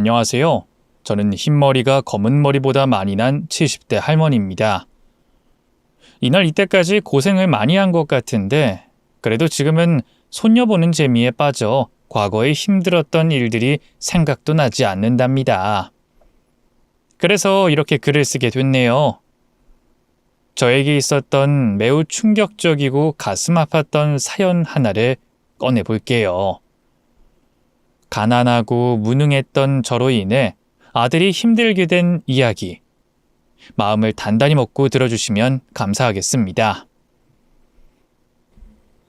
안녕하세요. 저는 흰머리가 검은 머리보다 많이 난 70대 할머니입니다. 이날 이때까지 고생을 많이 한 것 같은데 그래도 지금은 손녀 보는 재미에 빠져 과거에 힘들었던 일들이 생각도 나지 않는답니다. 그래서 이렇게 글을 쓰게 됐네요. 저에게 있었던 매우 충격적이고 가슴 아팠던 사연 하나를 꺼내볼게요. 가난하고 무능했던 저로 인해 아들이 힘들게 된 이야기. 마음을 단단히 먹고 들어주시면 감사하겠습니다.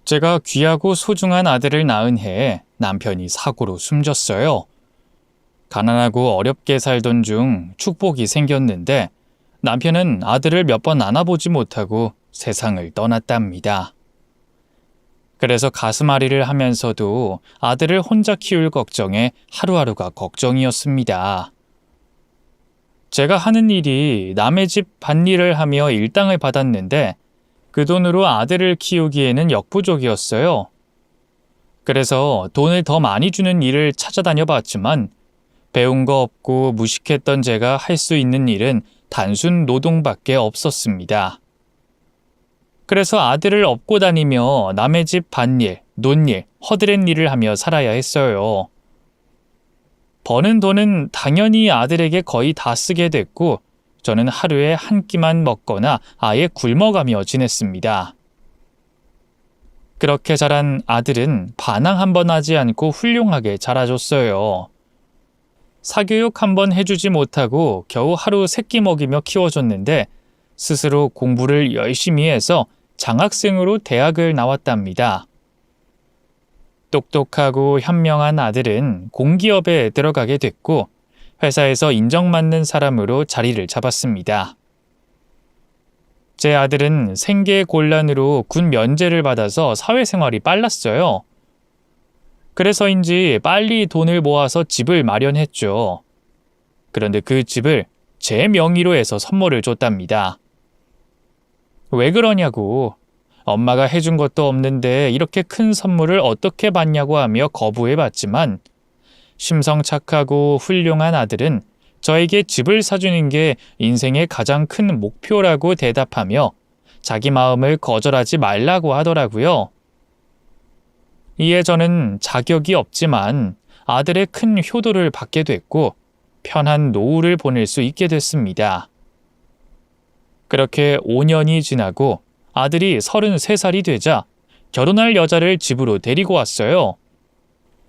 제가 귀하고 소중한 아들을 낳은 해에 남편이 사고로 숨졌어요. 가난하고 어렵게 살던 중 축복이 생겼는데 남편은 아들을 몇 번 안아보지 못하고 세상을 떠났답니다. 그래서 가슴앓이를 하면서도 아들을 혼자 키울 걱정에 하루하루가 걱정이었습니다. 제가 하는 일이 남의 집 밭일을 하며 일당을 받았는데 그 돈으로 아들을 키우기에는 역부족이었어요. 그래서 돈을 더 많이 주는 일을 찾아다녀 봤지만 배운 거 없고 무식했던 제가 할 수 있는 일은 단순 노동밖에 없었습니다. 그래서 아들을 업고 다니며 남의 집 밭일, 논일, 허드렛 일을 하며 살아야 했어요. 버는 돈은 당연히 아들에게 거의 다 쓰게 됐고 저는 하루에 한 끼만 먹거나 아예 굶어가며 지냈습니다. 그렇게 자란 아들은 반항 한 번 하지 않고 훌륭하게 자라줬어요. 사교육 한 번 해주지 못하고 겨우 하루 세 끼 먹이며 키워줬는데 스스로 공부를 열심히 해서 장학생으로 대학을 나왔답니다. 똑똑하고 현명한 아들은 공기업에 들어가게 됐고 회사에서 인정받는 사람으로 자리를 잡았습니다. 제 아들은 생계곤란으로 군 면제를 받아서 사회생활이 빨랐어요. 그래서인지 빨리 돈을 모아서 집을 마련했죠. 그런데 그 집을 제 명의로 해서 선물을 줬답니다. 왜 그러냐고, 엄마가 해준 것도 없는데 이렇게 큰 선물을 어떻게 받냐고 하며 거부해봤지만 심성 착하고 훌륭한 아들은 저에게 집을 사주는 게 인생의 가장 큰 목표라고 대답하며 자기 마음을 거절하지 말라고 하더라고요. 이에 저는 자격이 없지만 아들의 큰 효도를 받게 됐고 편한 노후를 보낼 수 있게 됐습니다. 그렇게 5년이 지나고 아들이 33살이 되자 결혼할 여자를 집으로 데리고 왔어요.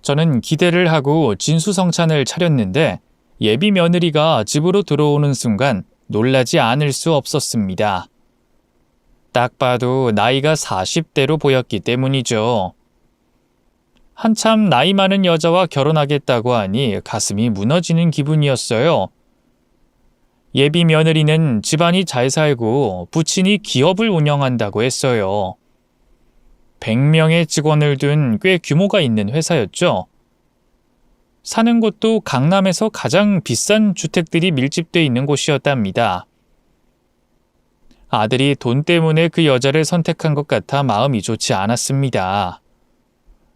저는 기대를 하고 진수성찬을 차렸는데 예비 며느리가 집으로 들어오는 순간 놀라지 않을 수 없었습니다. 딱 봐도 나이가 40대로 보였기 때문이죠. 한참 나이 많은 여자와 결혼하겠다고 하니 가슴이 무너지는 기분이었어요. 예비 며느리는 집안이 잘 살고 부친이 기업을 운영한다고 했어요. 100명의 직원을 둔 꽤 규모가 있는 회사였죠. 사는 곳도 강남에서 가장 비싼 주택들이 밀집돼 있는 곳이었답니다. 아들이 돈 때문에 그 여자를 선택한 것 같아 마음이 좋지 않았습니다.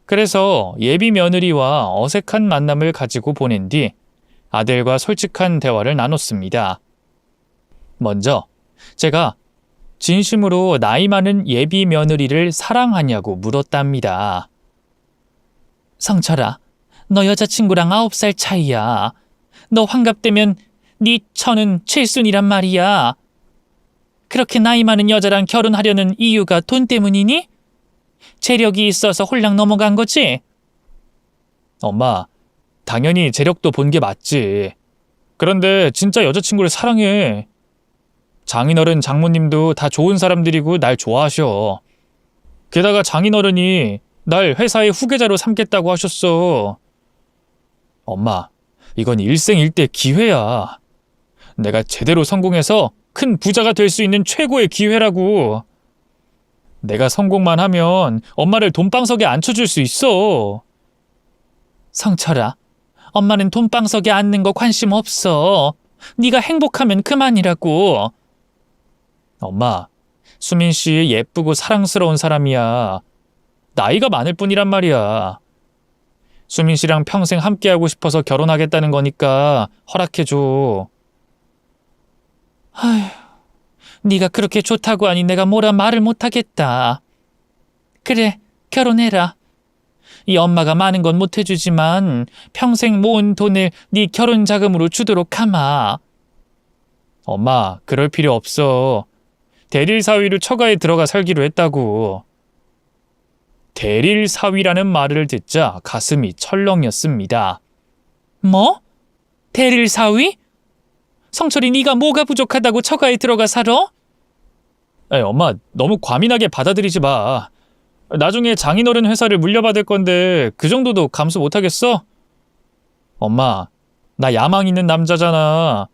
그래서 예비 며느리와 어색한 만남을 가지고 보낸 뒤 아들과 솔직한 대화를 나눴습니다. 먼저 제가 진심으로 나이 많은 예비 며느리를 사랑하냐고 물었답니다. 성철아, 너 여자친구랑 9살 차이야. 너 환갑되면 네 처는 칠순이란 말이야. 그렇게 나이 많은 여자랑 결혼하려는 이유가 돈 때문이니? 재력이 있어서 홀랑 넘어간 거지? 엄마, 당연히 재력도 본 게 맞지. 그런데 진짜 여자친구를 사랑해. 장인어른 장모님도 다 좋은 사람들이고 날 좋아하셔. 게다가 장인어른이 날 회사의 후계자로 삼겠다고 하셨어. 엄마, 이건 일생일대 기회야. 내가 제대로 성공해서 큰 부자가 될 수 있는 최고의 기회라고. 내가 성공만 하면 엄마를 돈방석에 앉혀줄 수 있어. 성철아, 엄마는 돈방석에 앉는 거 관심 없어. 네가 행복하면 그만이라고. 엄마, 수민 씨 예쁘고 사랑스러운 사람이야. 나이가 많을 뿐이란 말이야. 수민 씨랑 평생 함께하고 싶어서 결혼하겠다는 거니까 허락해줘. 아휴, 네가 그렇게 좋다고 하니 내가 뭐라 말을 못하겠다. 그래, 결혼해라. 이 엄마가 많은 건 못해주지만 평생 모은 돈을 네 결혼 자금으로 주도록 하마. 엄마, 그럴 필요 없어. 대릴 사위로 처가에 들어가 살기로 했다고. 대릴 사위라는 말을 듣자 가슴이 철렁였습니다. 뭐? 대릴 사위? 성철이 네가 뭐가 부족하다고 처가에 들어가 살아? 에이, 엄마, 너무 과민하게 받아들이지 마. 나중에 장인어른 회사를 물려받을 건데 그 정도도 감수 못하겠어? 엄마, 나 야망 있는 남자잖아.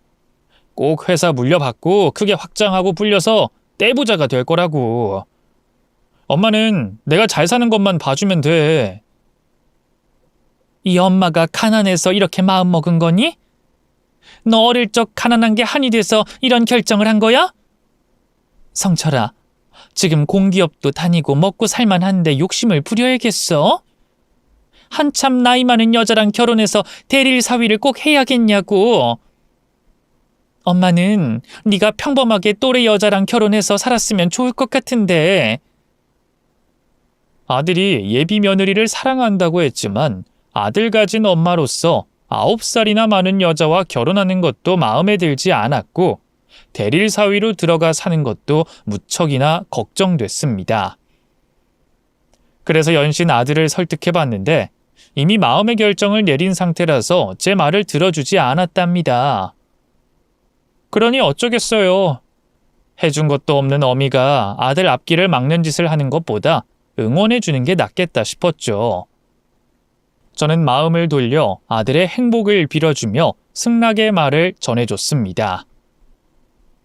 꼭 회사 물려받고 크게 확장하고 불려서 떼부자가 될 거라고. 엄마는 내가 잘 사는 것만 봐주면 돼. 이 엄마가 가난해서 이렇게 마음먹은 거니? 너 어릴 적 가난한 게 한이 돼서 이런 결정을 한 거야? 성철아, 지금 공기업도 다니고 먹고 살만한데 욕심을 부려야겠어? 한참 나이 많은 여자랑 결혼해서 대릴 사위를 꼭 해야겠냐고. 엄마는 네가 평범하게 또래 여자랑 결혼해서 살았으면 좋을 것 같은데. 아들이 예비 며느리를 사랑한다고 했지만 아들 가진 엄마로서 9살이나 많은 여자와 결혼하는 것도 마음에 들지 않았고 대릴 사위로 들어가 사는 것도 무척이나 걱정됐습니다. 그래서 연신 아들을 설득해 봤는데 이미 마음의 결정을 내린 상태라서 제 말을 들어주지 않았답니다. 그러니 어쩌겠어요. 해준 것도 없는 어미가 아들 앞길을 막는 짓을 하는 것보다 응원해 주는 게 낫겠다 싶었죠. 저는 마음을 돌려 아들의 행복을 빌어주며 승낙의 말을 전해줬습니다.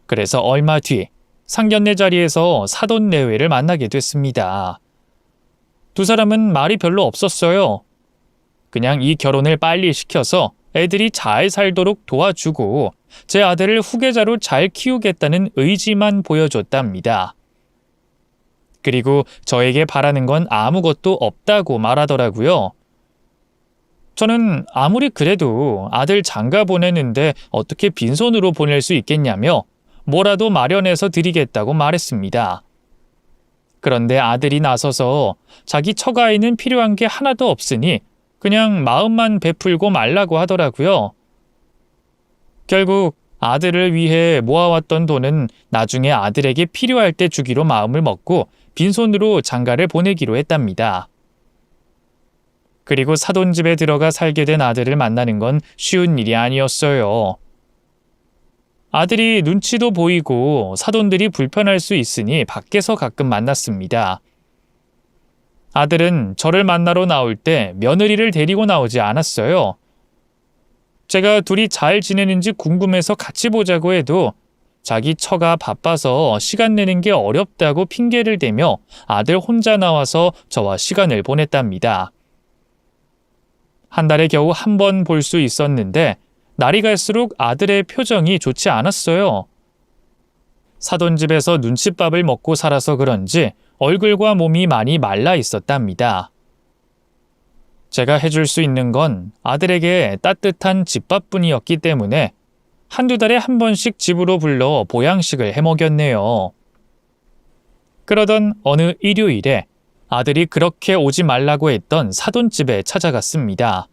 그래서 얼마 뒤 상견례 자리에서 사돈내외를 만나게 됐습니다. 두 사람은 말이 별로 없었어요. 그냥 이 결혼을 빨리 시켜서 애들이 잘 살도록 도와주고 제 아들을 후계자로 잘 키우겠다는 의지만 보여줬답니다. 그리고 저에게 바라는 건 아무것도 없다고 말하더라고요. 저는 아무리 그래도 아들 장가 보내는데 어떻게 빈손으로 보낼 수 있겠냐며 뭐라도 마련해서 드리겠다고 말했습니다. 그런데 아들이 나서서 자기 처가에는 필요한 게 하나도 없으니 그냥 마음만 베풀고 말라고 하더라고요. 결국 아들을 위해 모아왔던 돈은 나중에 아들에게 필요할 때 주기로 마음을 먹고 빈손으로 장가를 보내기로 했답니다. 그리고 사돈집에 들어가 살게 된 아들을 만나는 건 쉬운 일이 아니었어요. 아들이 눈치도 보이고 사돈들이 불편할 수 있으니 밖에서 가끔 만났습니다. 아들은 저를 만나러 나올 때 며느리를 데리고 나오지 않았어요. 제가 둘이 잘 지내는지 궁금해서 같이 보자고 해도 자기 처가 바빠서 시간 내는 게 어렵다고 핑계를 대며 아들 혼자 나와서 저와 시간을 보냈답니다. 한 달에 겨우 한 번 볼 수 있었는데 날이 갈수록 아들의 표정이 좋지 않았어요. 사돈집에서 눈칫밥을 먹고 살아서 그런지 얼굴과 몸이 많이 말라 있었답니다. 제가 해줄 수 있는 건 아들에게 따뜻한 집밥뿐이었기 때문에 한두 달에 한 번씩 집으로 불러 보양식을 해먹였네요. 그러던 어느 일요일에 아들이 그렇게 오지 말라고 했던 사돈집에 찾아갔습니다.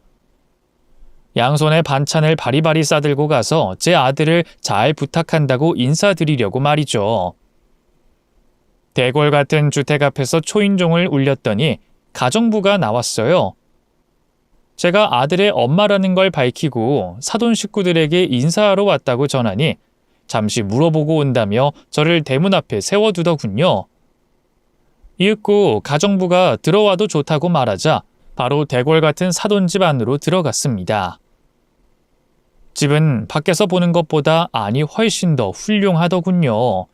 양손에 반찬을 바리바리 싸들고 가서 제 아들을 잘 부탁한다고 인사드리려고 말이죠. 대궐 같은 주택 앞에서 초인종을 울렸더니 가정부가 나왔어요. 제가 아들의 엄마라는 걸 밝히고 사돈 식구들에게 인사하러 왔다고 전하니 잠시 물어보고 온다며 저를 대문 앞에 세워두더군요. 이윽고 가정부가 들어와도 좋다고 말하자 바로 대궐 같은 사돈집 안으로 들어갔습니다. 집은 밖에서 보는 것보다 안이 훨씬 더 훌륭하더군요.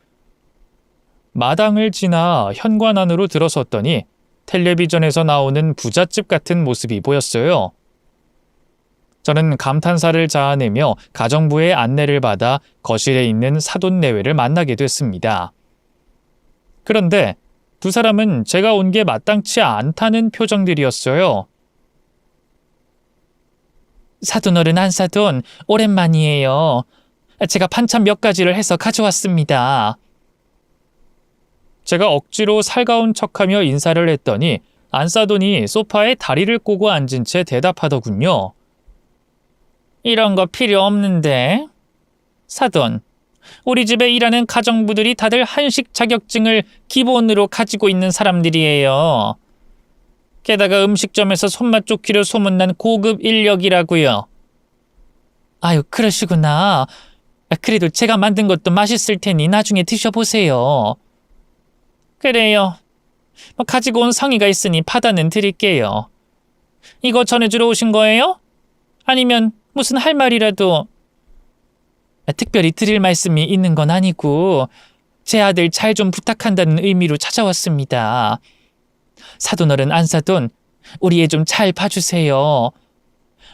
마당을 지나 현관 안으로 들어섰더니 텔레비전에서 나오는 부잣집 같은 모습이 보였어요. 저는 감탄사를 자아내며 가정부의 안내를 받아 거실에 있는 사돈내외를 만나게 됐습니다. 그런데 두 사람은 제가 온 게 마땅치 않다는 표정들이었어요. 사돈어른 안사돈, 오랜만이에요. 제가 반찬 몇 가지를 해서 가져왔습니다. 제가 억지로 살가운 척하며 인사를 했더니 안사돈이 소파에 다리를 꼬고 앉은 채 대답하더군요. 이런 거 필요 없는데. 사돈, 우리 집에 일하는 가정부들이 다들 한식 자격증을 기본으로 가지고 있는 사람들이에요. 게다가 음식점에서 손맛 좋기로 소문난 고급 인력이라고요. 아유, 그러시구나. 그래도 제가 만든 것도 맛있을 테니 나중에 드셔보세요. 그래요. 가지고 온 성의가 있으니 받아는 드릴게요. 이거 전해주러 오신 거예요? 아니면 무슨 할 말이라도? 특별히 드릴 말씀이 있는 건 아니고 제 아들 잘 좀 부탁한다는 의미로 찾아왔습니다. 사돈어른 안사돈, 우리 애 좀 잘 봐주세요.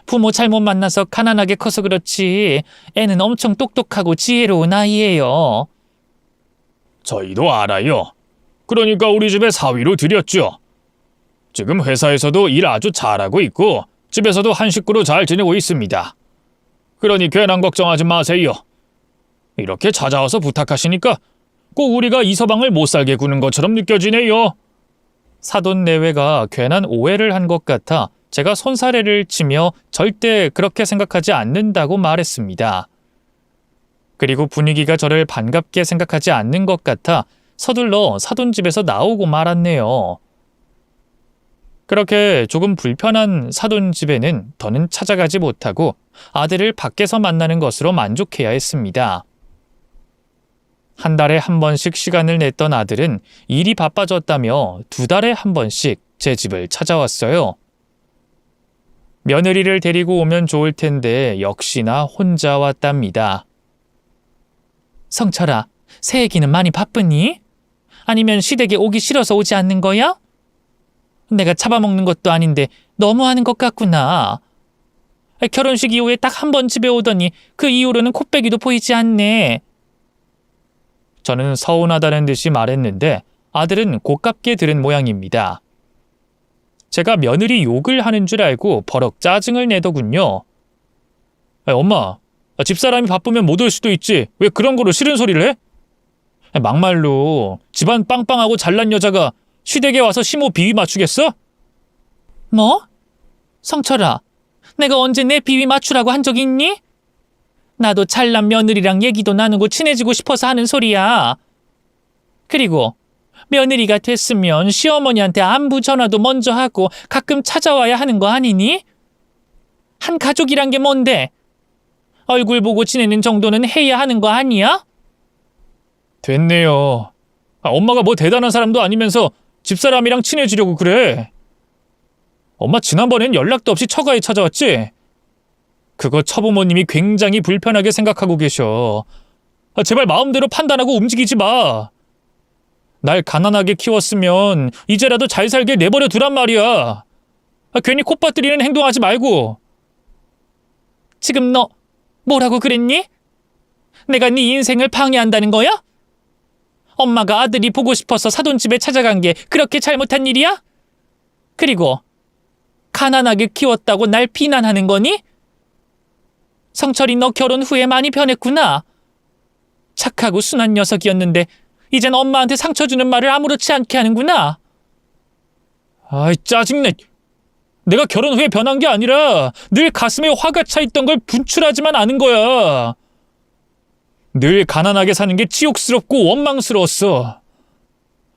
부모 잘못 만나서 가난하게 커서 그렇지 애는 엄청 똑똑하고 지혜로운 아이예요. 저희도 알아요. 그러니까 우리 집에 사위로 드렸죠. 지금 회사에서도 일 아주 잘하고 있고 집에서도 한 식구로 잘 지내고 있습니다. 그러니 괜한 걱정하지 마세요. 이렇게 찾아와서 부탁하시니까 꼭 우리가 이 서방을 못 살게 구는 것처럼 느껴지네요. 사돈 내외가 괜한 오해를 한 것 같아 제가 손사래를 치며 절대 그렇게 생각하지 않는다고 말했습니다. 그리고 분위기가 저를 반갑게 생각하지 않는 것 같아 서둘러 사돈 집에서 나오고 말았네요. 그렇게 조금 불편한 사돈 집에는 더는 찾아가지 못하고 아들을 밖에서 만나는 것으로 만족해야 했습니다. 한 달에 한 번씩 시간을 냈던 아들은 일이 바빠졌다며 2달에 한 번씩 제 집을 찾아왔어요. 며느리를 데리고 오면 좋을 텐데 역시나 혼자 왔답니다. 성철아, 새애기는 많이 바쁘니? 아니면 시댁에 오기 싫어서 오지 않는 거야? 내가 잡아먹는 것도 아닌데 너무하는 것 같구나. 결혼식 이후에 딱 한 번 집에 오더니 그 이후로는 콧배기도 보이지 않네. 저는 서운하다는 듯이 말했는데 아들은 고깝게 들은 모양입니다. 제가 며느리 욕을 하는 줄 알고 버럭 짜증을 내더군요. 엄마, 집사람이 바쁘면 못 올 수도 있지. 왜 그런 거로 싫은 소리를 해? 막말로 집안 빵빵하고 잘난 여자가 시댁에 와서 시모 비위 맞추겠어? 뭐? 성철아, 내가 언제 내 비위 맞추라고 한 적 있니? 나도 잘난 며느리랑 얘기도 나누고 친해지고 싶어서 하는 소리야. 그리고 며느리가 됐으면 시어머니한테 안부 전화도 먼저 하고 가끔 찾아와야 하는 거 아니니? 한 가족이란 게 뭔데? 얼굴 보고 지내는 정도는 해야 하는 거 아니야? 됐네요. 엄마가 뭐 대단한 사람도 아니면서 집사람이랑 친해지려고 그래. 엄마 지난번엔 연락도 없이 처가에 찾아왔지? 그거 처부모님이 굉장히 불편하게 생각하고 계셔. 제발 마음대로 판단하고 움직이지 마. 날 가난하게 키웠으면 이제라도 잘 살게 내버려 두란 말이야. 괜히 콧바뜨리는 행동하지 말고. 지금 너 뭐라고 그랬니? 내가 네 인생을 방해한다는 거야? 엄마가 아들이 보고 싶어서 사돈집에 찾아간 게 그렇게 잘못한 일이야? 그리고 가난하게 키웠다고 날 비난하는 거니? 성철이 너 결혼 후에 많이 변했구나. 착하고 순한 녀석이었는데 이젠 엄마한테 상처 주는 말을 아무렇지 않게 하는구나. 아이, 짜증내. 내가 결혼 후에 변한 게 아니라 늘 가슴에 화가 차 있던 걸 분출하지만 않은 거야. 늘 가난하게 사는 게 치욕스럽고 원망스러웠어.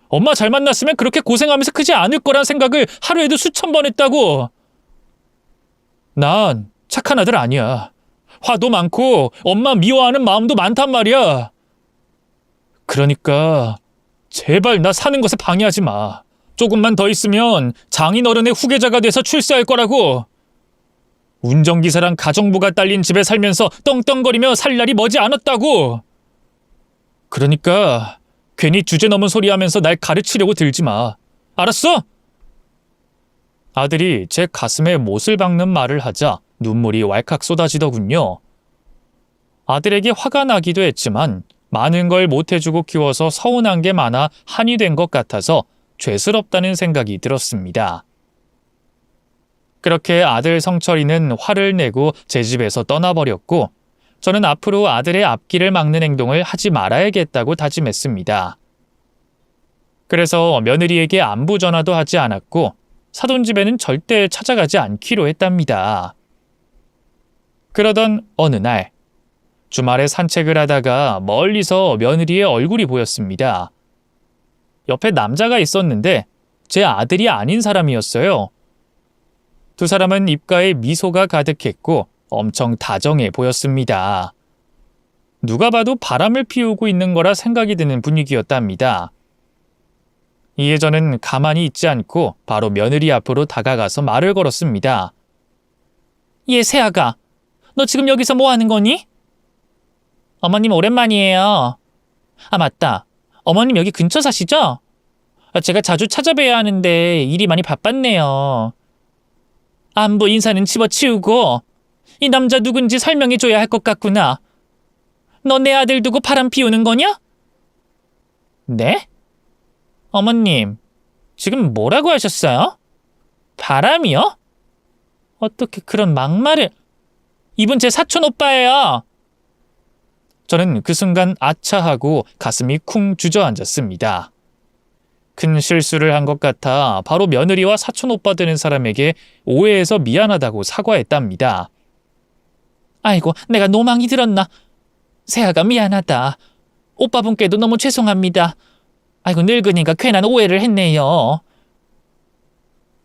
엄마 잘 만났으면 그렇게 고생하면서 크지 않을 거란 생각을 하루에도 수천 번 했다고. 난 착한 아들 아니야. 화도 많고 엄마 미워하는 마음도 많단 말이야. 그러니까 제발 나 사는 것에 방해하지 마. 조금만 더 있으면 장인어른의 후계자가 돼서 출세할 거라고. 운전기사랑 가정부가 딸린 집에 살면서 떵떵거리며 살 날이 머지 않았다고. 그러니까 괜히 주제 넘은 소리 하면서 날 가르치려고 들지 마. 알았어? 아들이 제 가슴에 못을 박는 말을 하자 눈물이 왈칵 쏟아지더군요. 아들에게 화가 나기도 했지만 많은 걸 못해주고 키워서 서운한 게 많아 한이 된 것 같아서 죄스럽다는 생각이 들었습니다. 그렇게 아들 성철이는 화를 내고 제 집에서 떠나버렸고 저는 앞으로 아들의 앞길을 막는 행동을 하지 말아야겠다고 다짐했습니다. 그래서 며느리에게 안부 전화도 하지 않았고 사돈 집에는 절대 찾아가지 않기로 했답니다. 그러던 어느 날 주말에 산책을 하다가 멀리서 며느리의 얼굴이 보였습니다. 옆에 남자가 있었는데 제 아들이 아닌 사람이었어요. 두 사람은 입가에 미소가 가득했고 엄청 다정해 보였습니다. 누가 봐도 바람을 피우고 있는 거라 생각이 드는 분위기였답니다. 이에 저는 가만히 있지 않고 바로 며느리 앞으로 다가가서 말을 걸었습니다. 얘 새아가, 너 지금 여기서 뭐 하는 거니? 어머님 오랜만이에요. 아 맞다. 어머님 여기 근처 사시죠? 제가 자주 찾아뵈야 하는데 일이 많이 바빴네요. 안부 인사는 집어치우고 이 남자 누군지 설명해줘야 할 것 같구나. 너 내 아들 두고 바람 피우는 거냐? 네? 어머님, 지금 뭐라고 하셨어요? 바람이요? 어떻게 그런 막말을... 이분 제 사촌 오빠예요. 저는 그 순간 아차하고 가슴이 쿵 주저앉았습니다. 큰 실수를 한 것 같아 바로 며느리와 사촌 오빠 되는 사람에게 오해해서 미안하다고 사과했답니다. 아이고, 내가 노망이 들었나. 새아가 미안하다. 오빠분께도 너무 죄송합니다. 아이고, 늙으니까 괜한 오해를 했네요.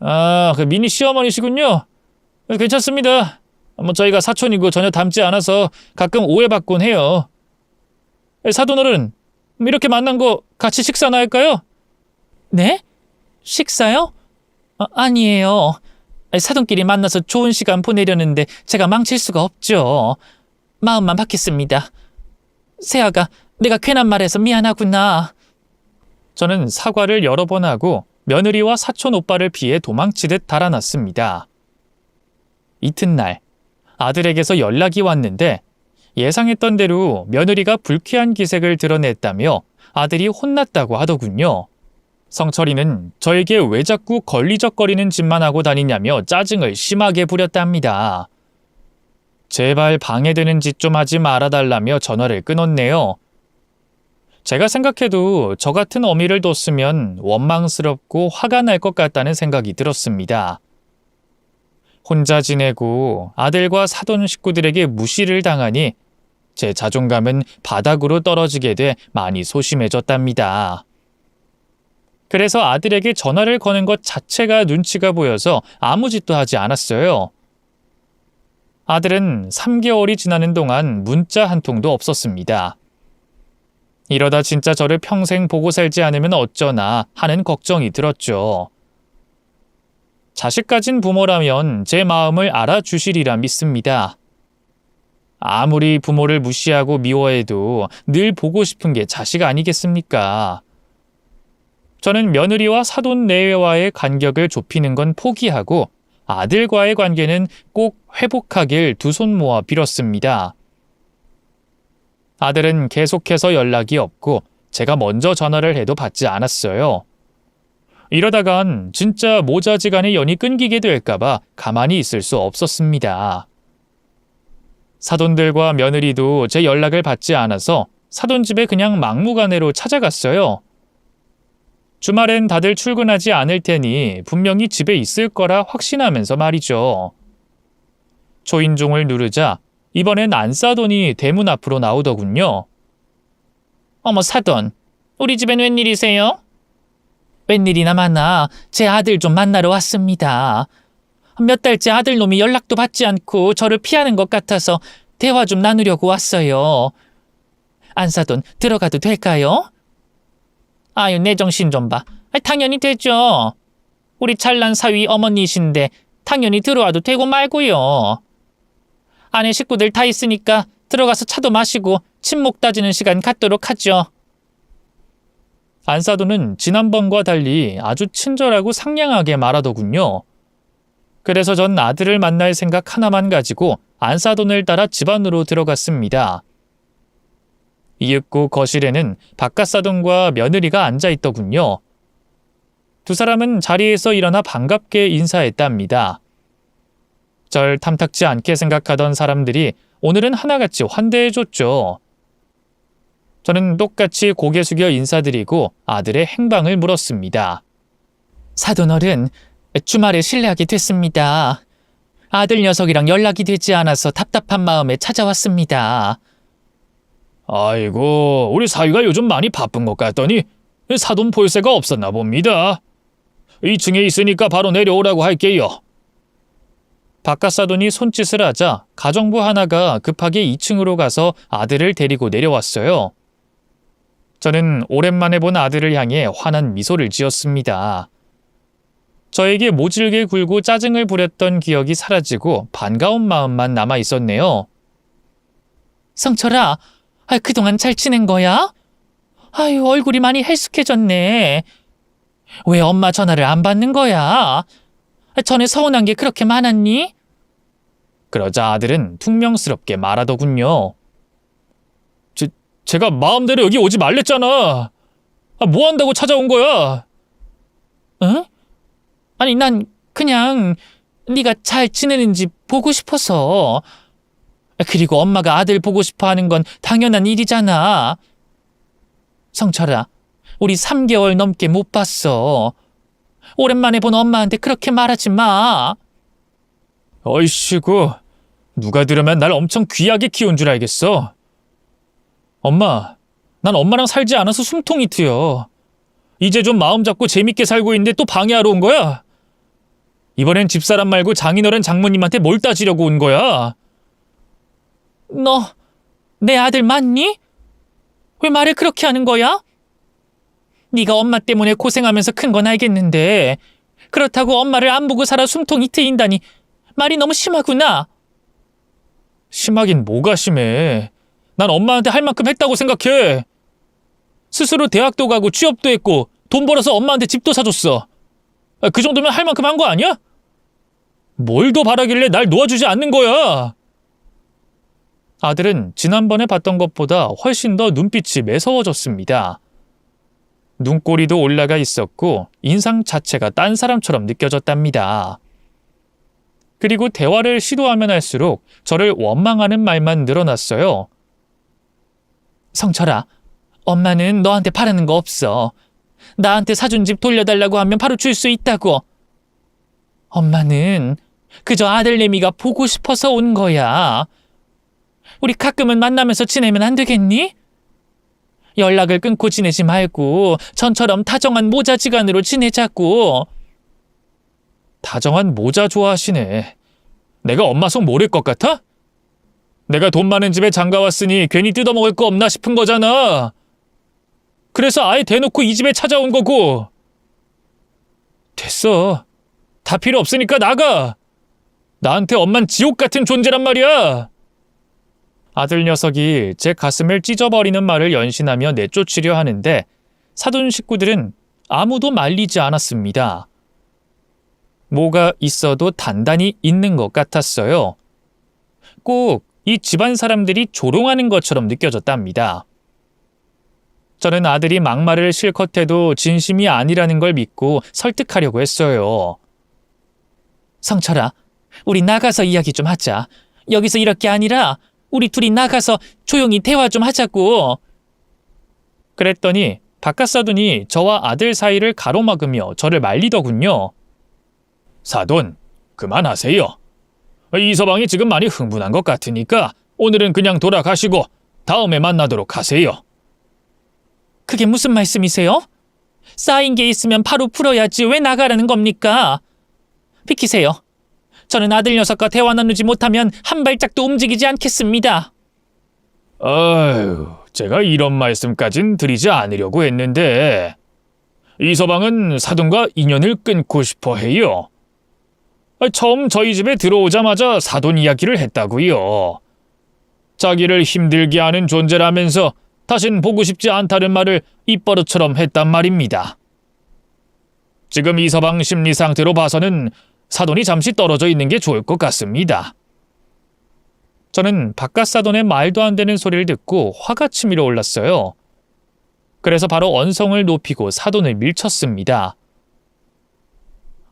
아, 그 미니 시어머니시군요. 괜찮습니다. 뭐 저희가 사촌이고 전혀 닮지 않아서 가끔 오해받곤 해요. 사돈어른, 이렇게 만난 거 같이 식사나 할까요? 네? 식사요? 아니에요. 사돈끼리 만나서 좋은 시간 보내려는데 제가 망칠 수가 없죠. 마음만 받겠습니다. 새아가, 내가 괜한 말해서 미안하구나. 저는 사과를 여러 번 하고 며느리와 사촌 오빠를 피해 도망치듯 달아났습니다. 이튿날 아들에게서 연락이 왔는데 예상했던 대로 며느리가 불쾌한 기색을 드러냈다며 아들이 혼났다고 하더군요. 성철이는 저에게 왜 자꾸 걸리적거리는 짓만 하고 다니냐며 짜증을 심하게 부렸답니다. 제발 방해되는 짓 좀 하지 말아달라며 전화를 끊었네요. 제가 생각해도 저 같은 어미를 뒀으면 원망스럽고 화가 날 것 같다는 생각이 들었습니다. 혼자 지내고 아들과 사돈 식구들에게 무시를 당하니 제 자존감은 바닥으로 떨어지게 돼 많이 소심해졌답니다. 그래서 아들에게 전화를 거는 것 자체가 눈치가 보여서 아무 짓도 하지 않았어요. 아들은 3개월이 지나는 동안 문자 한 통도 없었습니다. 이러다 진짜 저를 평생 보고 살지 않으면 어쩌나 하는 걱정이 들었죠. 자식 가진 부모라면 제 마음을 알아주시리라 믿습니다. 아무리 부모를 무시하고 미워해도 늘 보고 싶은 게 자식 아니겠습니까? 저는 며느리와 사돈 내외와의 간격을 좁히는 건 포기하고 아들과의 관계는 꼭 회복하길 두 손 모아 빌었습니다. 아들은 계속해서 연락이 없고 제가 먼저 전화를 해도 받지 않았어요. 이러다간 진짜 모자지간의 연이 끊기게 될까봐 가만히 있을 수 없었습니다. 사돈들과 며느리도 제 연락을 받지 않아서 사돈 집에 그냥 막무가내로 찾아갔어요. 주말엔 다들 출근하지 않을 테니 분명히 집에 있을 거라 확신하면서 말이죠. 초인종을 누르자 이번엔 안사돈이 대문 앞으로 나오더군요. 어머 사돈, 우리 집엔 웬일이세요? 웬일이나 많아. 제 아들 좀 만나러 왔습니다. 몇 달째 아들놈이 연락도 받지 않고 저를 피하는 것 같아서 대화 좀 나누려고 왔어요. 안사돈, 들어가도 될까요? 아유, 내 정신 좀 봐. 당연히 되죠. 우리 잘난 사위 어머니이신데 당연히 들어와도 되고 말고요. 안에 식구들 다 있으니까 들어가서 차도 마시고 친목 다지는 시간 갖도록 하죠. 안사돈은 지난번과 달리 아주 친절하고 상냥하게 말하더군요. 그래서 전 아들을 만날 생각 하나만 가지고 안사돈을 따라 집 안으로 들어갔습니다. 이윽고 거실에는 바깥사돈과 며느리가 앉아있더군요. 두 사람은 자리에서 일어나 반갑게 인사했답니다. 절 탐탁지 않게 생각하던 사람들이 오늘은 하나같이 환대해줬죠. 저는 똑같이 고개 숙여 인사드리고 아들의 행방을 물었습니다. 사돈어른, 주말에 실례하게 됐습니다. 아들 녀석이랑 연락이 되지 않아서 답답한 마음에 찾아왔습니다. 아이고, 우리 사위가 요즘 많이 바쁜 것 같더니 사돈 볼 새가 없었나 봅니다. 2층에 있으니까 바로 내려오라고 할게요. 바깥사돈이 손짓을 하자 가정부 하나가 급하게 2층으로 가서 아들을 데리고 내려왔어요. 저는 오랜만에 본 아들을 향해 환한 미소를 지었습니다. 저에게 모질게 굴고 짜증을 부렸던 기억이 사라지고 반가운 마음만 남아 있었네요. 성철아, 그동안 잘 지낸 거야? 아유, 얼굴이 많이 헬쑥해졌네. 왜 엄마 전화를 안 받는 거야? 전에 서운한 게 그렇게 많았니? 그러자 아들은 퉁명스럽게 말하더군요. 제가 마음대로 여기 오지 말랬잖아. 뭐 한다고 찾아온 거야? 응? 아니, 난 그냥 네가 잘 지내는지 보고 싶어서. 그리고 엄마가 아들 보고 싶어 하는 건 당연한 일이잖아. 성철아, 우리 3개월 넘게 못 봤어. 오랜만에 본 엄마한테 그렇게 말하지 마. 어이씨구, 누가 들으면 날 엄청 귀하게 키운 줄 알겠어. 엄마, 난 엄마랑 살지 않아서 숨통이 트여. 이제 좀 마음 잡고 재밌게 살고 있는데 또 방해하러 온 거야? 이번엔 집사람 말고 장인어른 장모님한테 뭘 따지려고 온 거야? 너 내 아들 맞니? 왜 말을 그렇게 하는 거야? 네가 엄마 때문에 고생하면서 큰 건 알겠는데 그렇다고 엄마를 안 보고 살아 숨통이 트인다니 말이 너무 심하구나. 심하긴 뭐가 심해. 난 엄마한테 할 만큼 했다고 생각해. 스스로 대학도 가고 취업도 했고 돈 벌어서 엄마한테 집도 사줬어. 그 정도면 할 만큼 한 거 아니야? 뭘 더 바라길래 날 놓아주지 않는 거야? 아들은 지난번에 봤던 것보다 훨씬 더 눈빛이 매서워졌습니다. 눈꼬리도 올라가 있었고 인상 자체가 딴 사람처럼 느껴졌답니다. 그리고 대화를 시도하면 할수록 저를 원망하는 말만 늘어났어요. 성철아, 엄마는 너한테 바라는 거 없어. 나한테 사준 집 돌려달라고 하면 바로 줄 수 있다고. 엄마는 그저 아들내미가 보고 싶어서 온 거야. 우리 가끔은 만나면서 지내면 안 되겠니? 연락을 끊고 지내지 말고 전처럼 다정한 모자지간으로 지내자고. 다정한 모자 좋아하시네. 내가 엄마 속 모를 것 같아? 내가 돈 많은 집에 장가 왔으니 괜히 뜯어먹을 거 없나 싶은 거잖아. 그래서 아예 대놓고 이 집에 찾아온 거고. 됐어. 다 필요 없으니까 나가. 나한테 엄만 지옥 같은 존재란 말이야. 아들 녀석이 제 가슴을 찢어버리는 말을 연신하며 내쫓으려 하는데 사돈 식구들은 아무도 말리지 않았습니다. 뭐가 있어도 단단히 있는 것 같았어요. 꼭 이 집안 사람들이 조롱하는 것처럼 느껴졌답니다. 저는 아들이 막말을 실컷 해도 진심이 아니라는 걸 믿고 설득하려고 했어요. 성철아, 우리 나가서 이야기 좀 하자. 여기서 이럴 게 아니라 우리 둘이 나가서 조용히 대화 좀 하자고. 그랬더니 바깥사돈이 저와 아들 사이를 가로막으며 저를 말리더군요. 사돈, 그만하세요. 이 서방이 지금 많이 흥분한 것 같으니까 오늘은 그냥 돌아가시고 다음에 만나도록 하세요. 그게 무슨 말씀이세요? 쌓인 게 있으면 바로 풀어야지 왜 나가라는 겁니까? 비키세요. 저는 아들 녀석과 대화 나누지 못하면 한 발짝도 움직이지 않겠습니다. 아유, 제가 이런 말씀까진 드리지 않으려고 했는데 이 서방은 사돈과 인연을 끊고 싶어 해요. 처음 저희 집에 들어오자마자 사돈 이야기를 했다고요. 자기를 힘들게 하는 존재라면서 다신 보고 싶지 않다는 말을 입버릇처럼 했단 말입니다. 지금 이 서방 심리 상태로 봐서는 사돈이 잠시 떨어져 있는 게 좋을 것 같습니다. 저는 바깥사돈의 말도 안 되는 소리를 듣고 화가 치밀어 올랐어요. 그래서 바로 언성을 높이고 사돈을 밀쳤습니다.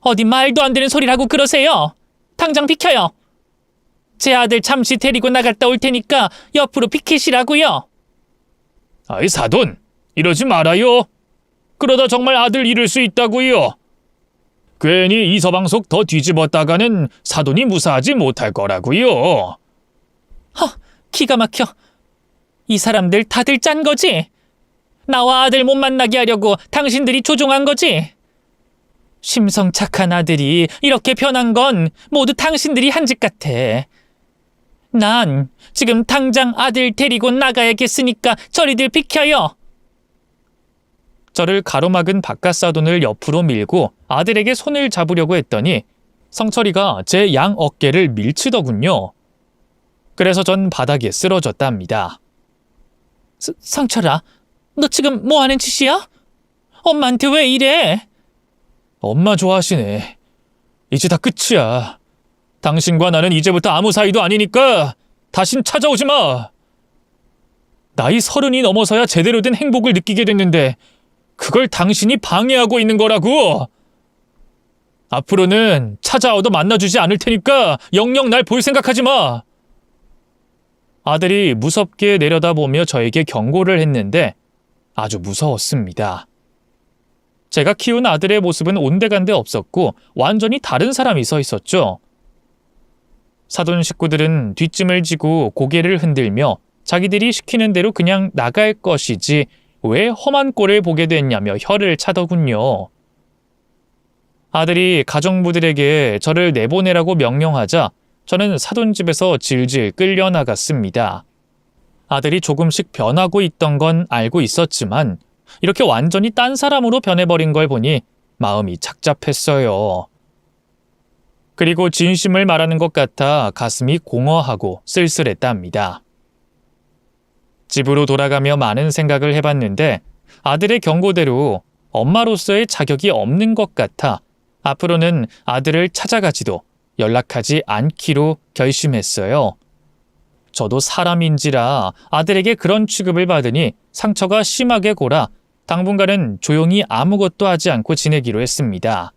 어디 말도 안 되는 소리라고 그러세요? 당장 비켜요. 제 아들 잠시 데리고 나갔다 올 테니까 옆으로 비키시라고요. 아이 사돈, 이러지 말아요. 그러다 정말 아들 잃을 수 있다고요. 괜히 이서방속 더 뒤집었다가는 사돈이 무사하지 못할 거라고요. 기가 막혀. 이 사람들 다들 짠 거지? 나와 아들 못 만나게 하려고 당신들이 조종한 거지? 심성 착한 아들이 이렇게 변한 건 모두 당신들이 한 짓 같아. 난 지금 당장 아들 데리고 나가야겠으니까 저리들 비켜요. 저를 가로막은 바깥사돈을 옆으로 밀고 아들에게 손을 잡으려고 했더니 성철이가 제 양 어깨를 밀치더군요. 그래서 전 바닥에 쓰러졌답니다. 성철아, 너 지금 뭐 하는 짓이야? 엄마한테 왜 이래? 엄마 좋아하시네. 이제 다 끝이야. 당신과 나는 이제부터 아무 사이도 아니니까 다신 찾아오지 마. 나이 30이 넘어서야 제대로 된 행복을 느끼게 됐는데 그걸 당신이 방해하고 있는 거라고. 앞으로는 찾아와도 만나주지 않을 테니까 영영 날 볼 생각하지 마. 아들이 무섭게 내려다보며 저에게 경고를 했는데 아주 무서웠습니다. 제가 키운 아들의 모습은 온데간데 없었고 완전히 다른 사람이 서 있었죠. 사돈 식구들은 뒷짐을 지고 고개를 흔들며 자기들이 시키는 대로 그냥 나갈 것이지 왜 험한 꼴을 보게 됐냐며 혀를 차더군요. 아들이 가정부들에게 저를 내보내라고 명령하자 저는 사돈 집에서 질질 끌려나갔습니다. 아들이 조금씩 변하고 있던 건 알고 있었지만 이렇게 완전히 딴 사람으로 변해버린 걸 보니 마음이 착잡했어요. 그리고 진심을 말하는 것 같아 가슴이 공허하고 쓸쓸했답니다. 집으로 돌아가며 많은 생각을 해봤는데 아들의 경고대로 엄마로서의 자격이 없는 것 같아 앞으로는 아들을 찾아가지도 연락하지 않기로 결심했어요. 저도 사람인지라 아들에게 그런 취급을 받으니 상처가 심하게 골아 당분간은 조용히 아무것도 하지 않고 지내기로 했습니다.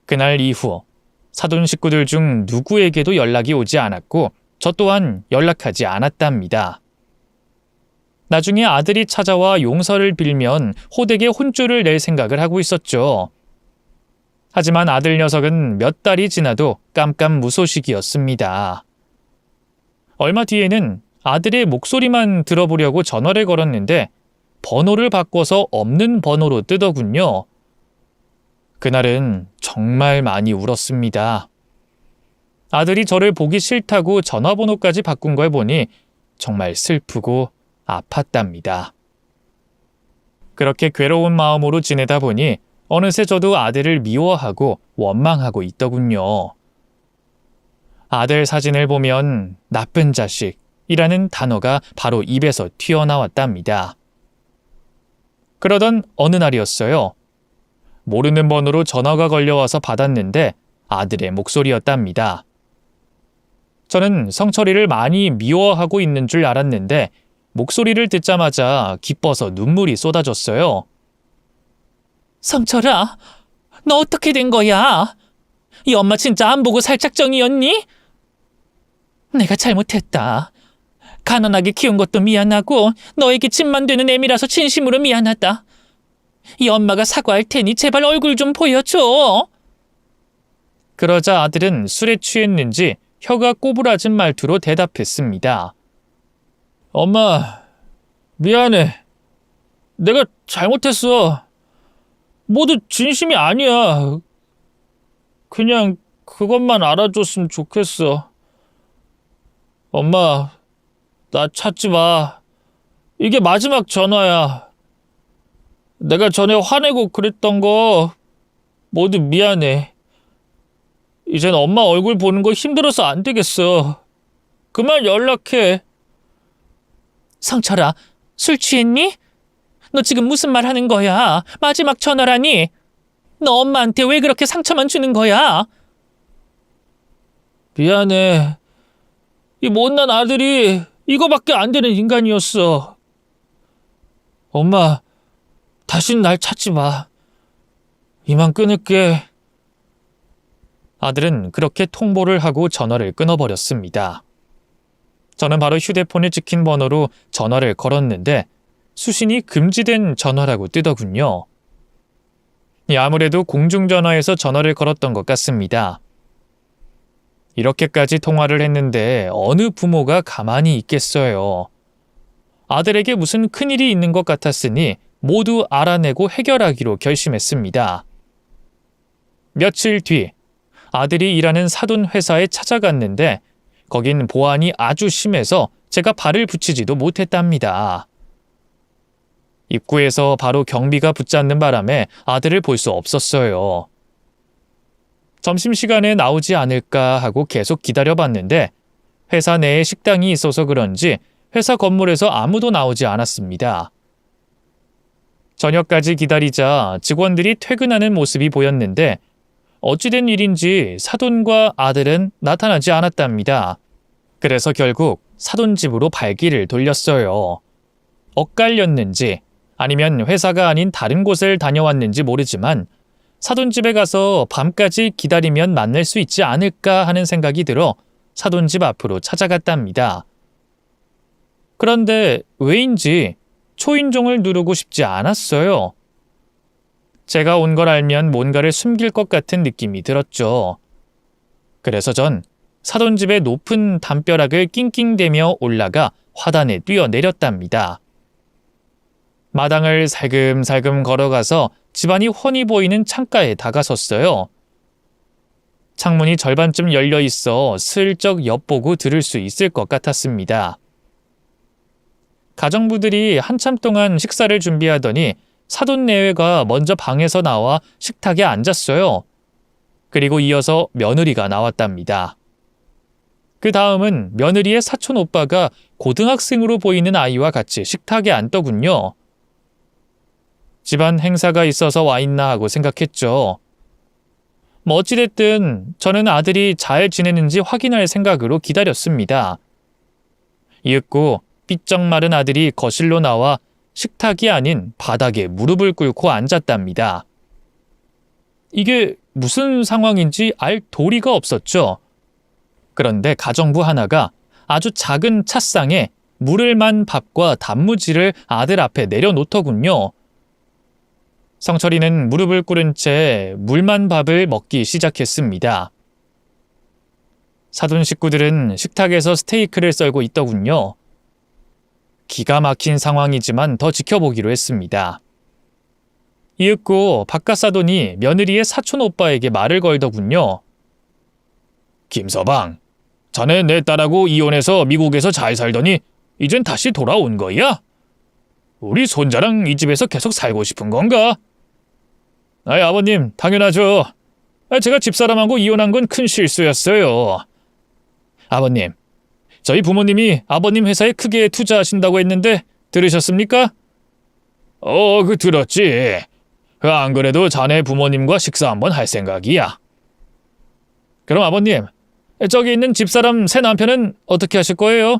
그날 이후 사돈 식구들 중 누구에게도 연락이 오지 않았고 저 또한 연락하지 않았답니다. 나중에 아들이 찾아와 용서를 빌면 호되게 혼쭐을 낼 생각을 하고 있었죠. 하지만 아들 녀석은 몇 달이 지나도 깜깜무소식이었습니다. 얼마 뒤에는 아들의 목소리만 들어보려고 전화를 걸었는데 번호를 바꿔서 없는 번호로 뜨더군요. 그날은 정말 많이 울었습니다. 아들이 저를 보기 싫다고 전화번호까지 바꾼 걸 보니 정말 슬프고 아팠답니다. 그렇게 괴로운 마음으로 지내다 보니 어느새 저도 아들을 미워하고 원망하고 있더군요. 아들 사진을 보면 나쁜 자식이라는 단어가 바로 입에서 튀어나왔답니다. 그러던 어느 날이었어요. 모르는 번호로 전화가 걸려와서 받았는데 아들의 목소리였답니다. 저는 성철이를 많이 미워하고 있는 줄 알았는데 목소리를 듣자마자 기뻐서 눈물이 쏟아졌어요. 성철아, 너 어떻게 된 거야? 이 엄마 진짜 안 보고 살짝정이었니? 내가 잘못했다. 가난하게 키운 것도 미안하고 너에게 짐만 되는 애미라서 진심으로 미안하다. 이 엄마가 사과할 테니 제발 얼굴 좀 보여줘. 그러자 아들은 술에 취했는지 혀가 꼬부라진 말투로 대답했습니다. 엄마, 미안해. 내가 잘못했어. 모두 진심이 아니야. 그냥 그것만 알아줬으면 좋겠어. 엄마, 나 찾지 마. 이게 마지막 전화야. 내가 전에 화내고 그랬던 거 모두 미안해. 이젠 엄마 얼굴 보는 거 힘들어서 안 되겠어. 그만 연락해. 성철아, 술 취했니? 너 지금 무슨 말 하는 거야? 마지막 전화라니? 너 엄마한테 왜 그렇게 상처만 주는 거야? 미안해. 이 못난 아들이 이거밖에 안 되는 인간이었어. 엄마, 다신 날 찾지 마. 이만 끊을게. 아들은 그렇게 통보를 하고 전화를 끊어버렸습니다. 저는 바로 휴대폰에 찍힌 번호로 전화를 걸었는데 수신이 금지된 전화라고 뜨더군요. 아무래도 공중전화에서 전화를 걸었던 것 같습니다. 이렇게까지 통화를 했는데 어느 부모가 가만히 있겠어요. 아들에게 무슨 큰일이 있는 것 같았으니 모두 알아내고 해결하기로 결심했습니다. 며칠 뒤 아들이 일하는 사돈 회사에 찾아갔는데 거긴 보안이 아주 심해서 제가 발을 붙이지도 못했답니다. 입구에서 바로 경비가 붙잡는 바람에 아들을 볼 수 없었어요. 점심시간에 나오지 않을까 하고 계속 기다려봤는데 회사 내에 식당이 있어서 그런지 회사 건물에서 아무도 나오지 않았습니다. 저녁까지 기다리자 직원들이 퇴근하는 모습이 보였는데 어찌된 일인지 사돈과 아들은 나타나지 않았답니다. 그래서 결국 사돈 집으로 발길을 돌렸어요. 엇갈렸는지 아니면 회사가 아닌 다른 곳을 다녀왔는지 모르지만 사돈 집에 가서 밤까지 기다리면 만날 수 있지 않을까 하는 생각이 들어 사돈 집 앞으로 찾아갔답니다. 그런데 왜인지 초인종을 누르고 싶지 않았어요. 제가 온 걸 알면 뭔가를 숨길 것 같은 느낌이 들었죠. 그래서 전 사돈 집의 높은 담벼락을 낑낑대며 올라가 화단에 뛰어내렸답니다. 마당을 살금살금 걸어가서 집안이 훤히 보이는 창가에 다가섰어요. 창문이 절반쯤 열려 있어 슬쩍 엿보고 들을 수 있을 것 같았습니다. 가정부들이 한참 동안 식사를 준비하더니 사돈 내외가 먼저 방에서 나와 식탁에 앉았어요. 그리고 이어서 며느리가 나왔답니다. 그 다음은 며느리의 사촌 오빠가 고등학생으로 보이는 아이와 같이 식탁에 앉더군요. 집안 행사가 있어서 와 있나 하고 생각했죠. 어찌됐든 저는 아들이 잘 지내는지 확인할 생각으로 기다렸습니다. 이윽고 삐쩍 마른 아들이 거실로 나와 식탁이 아닌 바닥에 무릎을 꿇고 앉았답니다. 이게 무슨 상황인지 알 도리가 없었죠. 그런데 가정부 하나가 아주 작은 찻상에 물을 만 밥과 단무지를 아들 앞에 내려놓더군요. 성철이는 무릎을 꿇은 채 물만 밥을 먹기 시작했습니다. 사돈 식구들은 식탁에서 스테이크를 썰고 있더군요. 기가 막힌 상황이지만 더 지켜보기로 했습니다. 이윽고 바깥 사돈이 며느리의 사촌 오빠에게 말을 걸더군요. 김서방, 자네 내 딸하고 이혼해서 미국에서 잘 살더니 이젠 다시 돌아온 거야? 우리 손자랑 이 집에서 계속 살고 싶은 건가? 아이, 아버님, 당연하죠. 제가 집사람하고 이혼한 건 큰 실수였어요. 아버님, 저희 부모님이 아버님 회사에 크게 투자하신다고 했는데 들으셨습니까? 들었지. 안 그래도 자네 부모님과 식사 한번 할 생각이야. 그럼 아버님, 저기 있는 집사람 새 남편은 어떻게 하실 거예요?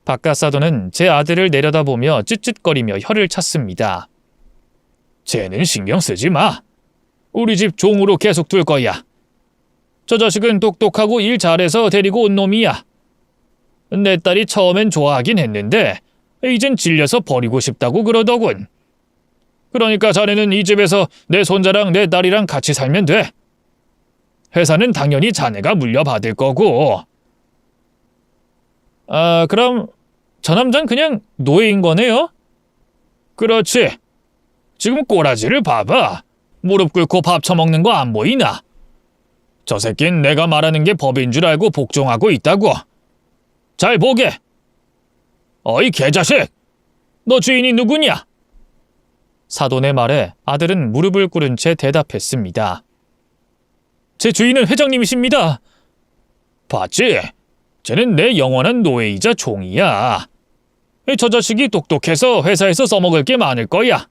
바깥 사돈은 제 아들을 내려다보며 쯧쯧거리며 혀를 찼습니다. 쟤는 신경 쓰지 마. 우리 집 종으로 계속 둘 거야. 저 자식은 똑똑하고 일 잘해서 데리고 온 놈이야. 내 딸이 처음엔 좋아하긴 했는데 이젠 질려서 버리고 싶다고 그러더군. 그러니까 자네는 이 집에서 내 손자랑 내 딸이랑 같이 살면 돼. 회사는 당연히 자네가 물려받을 거고. 그럼 저 남잔 그냥 노예인 거네요? 그렇지. 지금 꼬라지를 봐봐. 무릎 꿇고 밥 처먹는 거 안 보이나? 저 새낀 내가 말하는 게 법인 줄 알고 복종하고 있다고. 잘 보게. 어이 개자식! 너 주인이 누구냐? 사돈의 말에 아들은 무릎을 꿇은 채 대답했습니다. 제 주인은 회장님이십니다. 봤지? 쟤는 내 영원한 노예이자 종이야. 저 자식이 똑똑해서 회사에서 써먹을 게 많을 거야.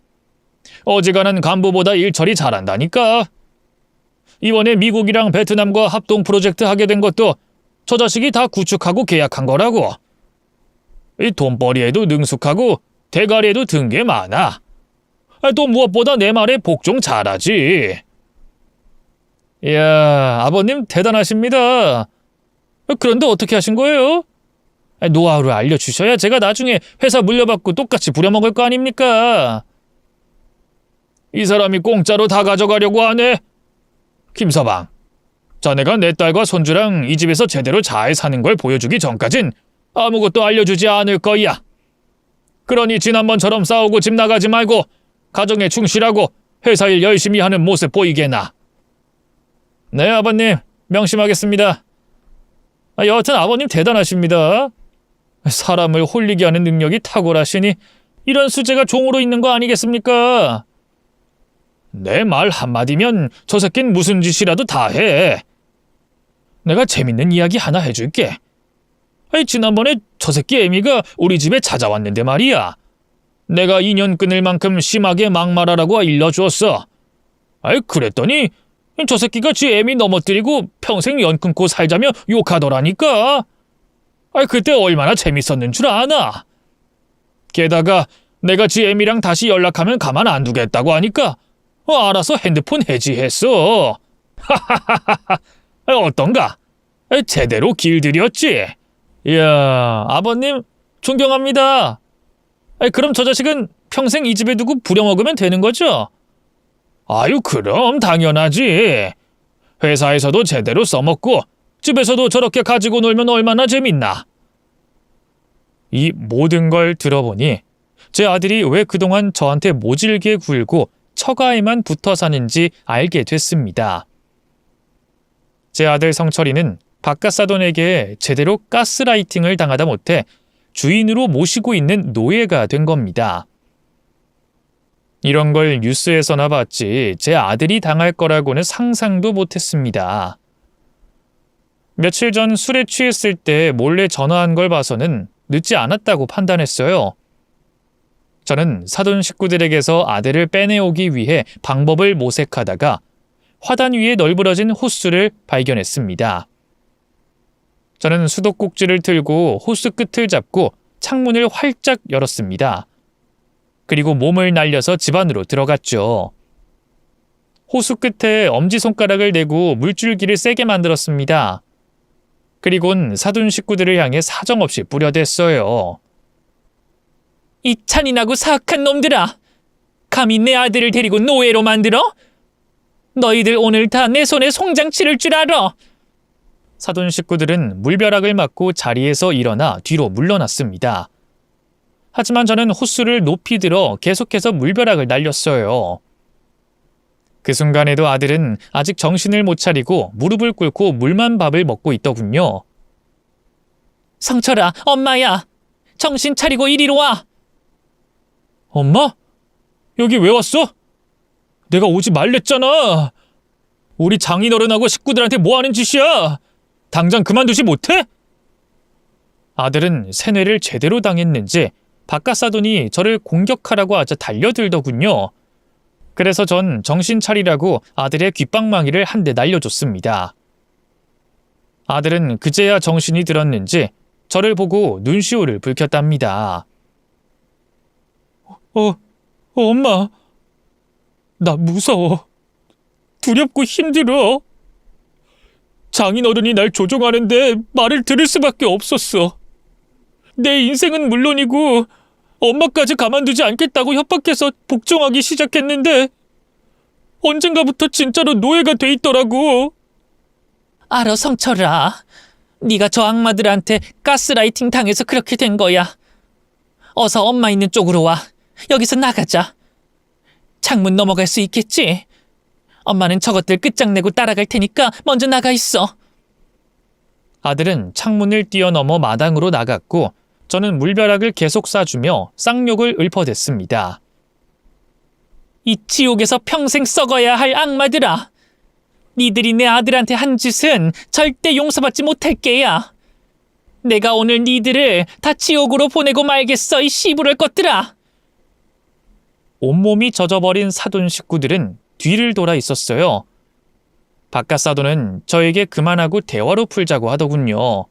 어지간한 간부보다 일처리 잘한다니까. 이번에 미국이랑 베트남과 합동 프로젝트 하게 된 것도 저 자식이 다 구축하고 계약한 거라고. 이 돈벌이에도 능숙하고 대가리에도 든 게 많아. 또 무엇보다 내 말에 복종 잘하지. 이야, 아버님 대단하십니다. 그런데 어떻게 하신 거예요? 노하우를 알려주셔야 제가 나중에 회사 물려받고 똑같이 부려먹을 거 아닙니까? 이 사람이 공짜로 다 가져가려고 하네. 김서방, 자네가 내 딸과 손주랑 이 집에서 제대로 잘 사는 걸 보여주기 전까진 아무것도 알려주지 않을 거야. 그러니 지난번처럼 싸우고 집 나가지 말고 가정에 충실하고 회사 일 열심히 하는 모습 보이게나. 네, 아버님, 명심하겠습니다. 여하튼 아버님 대단하십니다. 사람을 홀리게 하는 능력이 탁월하시니 이런 수재가 종으로 있는 거 아니겠습니까? 내 말 한마디면 저 새낀 무슨 짓이라도 다 해. 내가 재밌는 이야기 하나 해줄게. 지난번에 저 새끼 애미가 우리 집에 찾아왔는데 말이야. 내가 인연 끊을 만큼 심하게 막말하라고 일러주었어. 그랬더니 저 새끼가 지 애미 넘어뜨리고 평생 연 끊고 살자며 욕하더라니까. 그때 얼마나 재밌었는 줄 아나. 게다가 내가 지 애미랑 다시 연락하면 가만 안 두겠다고 하니까 알아서 핸드폰 해지했어. 하하하하. 어떤가? 제대로 길들였지. 이야, 아버님 존경합니다. 그럼 저 자식은 평생 이 집에 두고 부려먹으면 되는 거죠? 아유, 그럼 당연하지. 회사에서도 제대로 써먹고 집에서도 저렇게 가지고 놀면 얼마나 재밌나. 이 모든 걸 들어보니 제 아들이 왜 그동안 저한테 모질게 굴고 처가에만 붙어 사는지 알게 됐습니다. 제 아들 성철이는 바깥사돈에게 제대로 가스라이팅을 당하다 못해 주인으로 모시고 있는 노예가 된 겁니다. 이런 걸 뉴스에서나 봤지 제 아들이 당할 거라고는 상상도 못했습니다. 며칠 전 술에 취했을 때 몰래 전화한 걸 봐서는 늦지 않았다고 판단했어요. 저는 사돈 식구들에게서 아들을 빼내오기 위해 방법을 모색하다가 화단 위에 널브러진 호스를 발견했습니다. 저는 수도꼭지를 들고 호스 끝을 잡고 창문을 활짝 열었습니다. 그리고 몸을 날려서 집 안으로 들어갔죠. 호수 끝에 엄지손가락을 대고 물줄기를 세게 만들었습니다. 그리곤 사돈 식구들을 향해 사정없이 뿌려댔어요. 이 잔인하고 사악한 놈들아! 감히 내 아들을 데리고 노예로 만들어? 너희들 오늘 다 내 손에 송장 치를 줄 알아! 사돈 식구들은 물벼락을 맞고 자리에서 일어나 뒤로 물러났습니다. 하지만 저는 호수를 높이 들어 계속해서 물벼락을 날렸어요. 그 순간에도 아들은 아직 정신을 못 차리고 무릎을 꿇고 물만 밥을 먹고 있더군요. 성철아, 엄마야! 정신 차리고 이리로 와! 엄마? 여기 왜 왔어? 내가 오지 말랬잖아! 우리 장인어른하고 식구들한테 뭐 하는 짓이야? 당장 그만두지 못해? 아들은 세뇌를 제대로 당했는지 바깥사돈이 저를 공격하라고 하자 달려들더군요. 그래서 전 정신 차리라고 아들의 귓방망이를 한 대 날려줬습니다. 아들은 그제야 정신이 들었는지 저를 보고 눈시울을 붉혔답니다. 엄마. 나 무서워. 두렵고 힘들어. 장인어른이 날 조종하는데 말을 들을 수밖에 없었어. 내 인생은 물론이고 엄마까지 가만두지 않겠다고 협박해서 복종하기 시작했는데 언젠가부터 진짜로 노예가 돼 있더라고. 알아, 성철아. 네가 저 악마들한테 가스라이팅 당해서 그렇게 된 거야. 어서 엄마 있는 쪽으로 와. 여기서 나가자. 창문 넘어갈 수 있겠지? 엄마는 저것들 끝장내고 따라갈 테니까 먼저 나가 있어. 아들은 창문을 뛰어넘어 마당으로 나갔고 저는 물벼락을 계속 쏴주며 쌍욕을 읊어댔습니다. 이 지옥에서 평생 썩어야 할 악마들아! 니들이 내 아들한테 한 짓은 절대 용서받지 못할 게야. 내가 오늘 니들을 다 지옥으로 보내고 말겠어, 이 씨부럴 것들아! 온몸이 젖어버린 사돈 식구들은 뒤를 돌아 있었어요. 바깥사돈은 저에게 그만하고 대화로 풀자고 하더군요.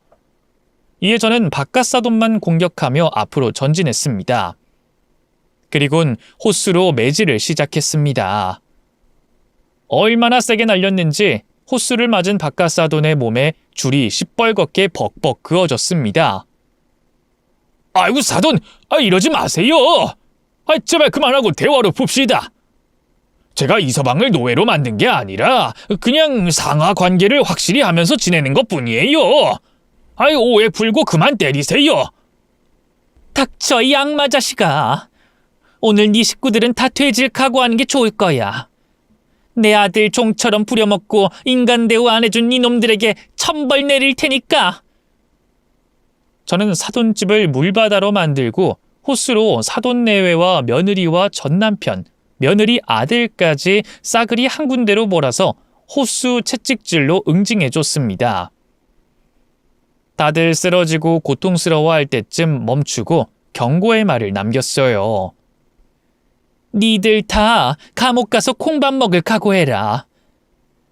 이에 저는 바깥사돈만 공격하며 앞으로 전진했습니다. 그리곤 호스로 매질을 시작했습니다. 얼마나 세게 날렸는지 호수를 맞은 바깥사돈의 몸에 줄이 시뻘겋게 벅벅 그어졌습니다. 아이고 사돈, 이러지 마세요. 제발 그만하고 대화로 풉시다. 제가 이서방을 노예로 만든 게 아니라 그냥 상하 관계를 확실히 하면서 지내는 것뿐이에요. 오해 풀고 그만 때리세요. 닥쳐, 이 악마 자식아. 오늘 네 식구들은 다 퇴질 각오하는 게 좋을 거야. 내 아들 종처럼 부려먹고 인간 대우 안 해준 네 놈들에게 천벌 내릴 테니까. 저는 사돈집을 물바다로 만들고 호수로 사돈 내외와 며느리와 전남편, 며느리 아들까지 싸그리 한 군데로 몰아서 호수 채찍질로 응징해줬습니다. 다들 쓰러지고 고통스러워할 때쯤 멈추고 경고의 말을 남겼어요. 니들 다 감옥 가서 콩밥 먹을 각오해라.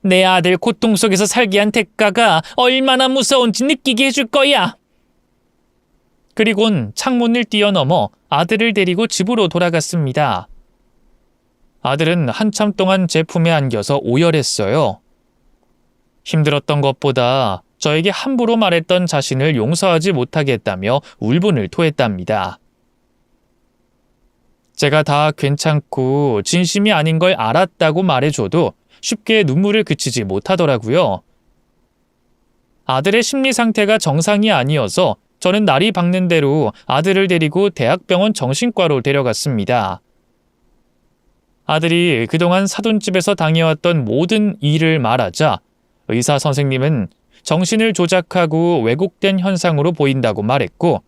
내 아들 고통 속에서 살게 한 대가가 얼마나 무서운지 느끼게 해줄 거야. 그리곤 창문을 뛰어넘어 아들을 데리고 집으로 돌아갔습니다. 아들은 한참 동안 제 품에 안겨서 오열했어요. 힘들었던 것보다 저에게 함부로 말했던 자신을 용서하지 못하겠다며 울분을 토했답니다. 제가 다 괜찮고 진심이 아닌 걸 알았다고 말해줘도 쉽게 눈물을 그치지 못하더라고요. 아들의 심리 상태가 정상이 아니어서 저는 날이 밝는 대로 아들을 데리고 대학병원 정신과로 데려갔습니다. 아들이 그동안 사돈집에서 당해왔던 모든 일을 말하자 의사 선생님은 정신을 조작하고 왜곡된 현상으로 보인다고 말했고,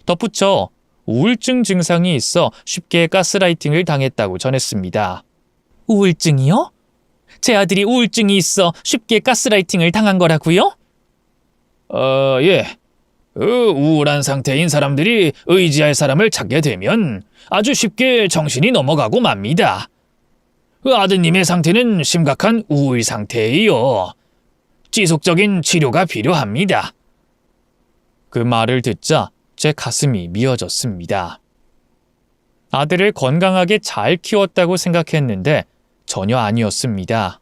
덧붙여 우울증 증상이 있어 쉽게 가스라이팅을 당했다고 전했습니다. 우울증이요? 제 아들이 우울증이 있어 쉽게 가스라이팅을 당한 거라고요? 예. 우울한 상태인 사람들이 의지할 사람을 찾게 되면 아주 쉽게 정신이 넘어가고 맙니다. 아드님의 상태는 심각한 우울 상태예요. 지속적인 치료가 필요합니다. 그 말을 듣자 제 가슴이 미어졌습니다. 아들을 건강하게 잘 키웠다고 생각했는데 전혀 아니었습니다.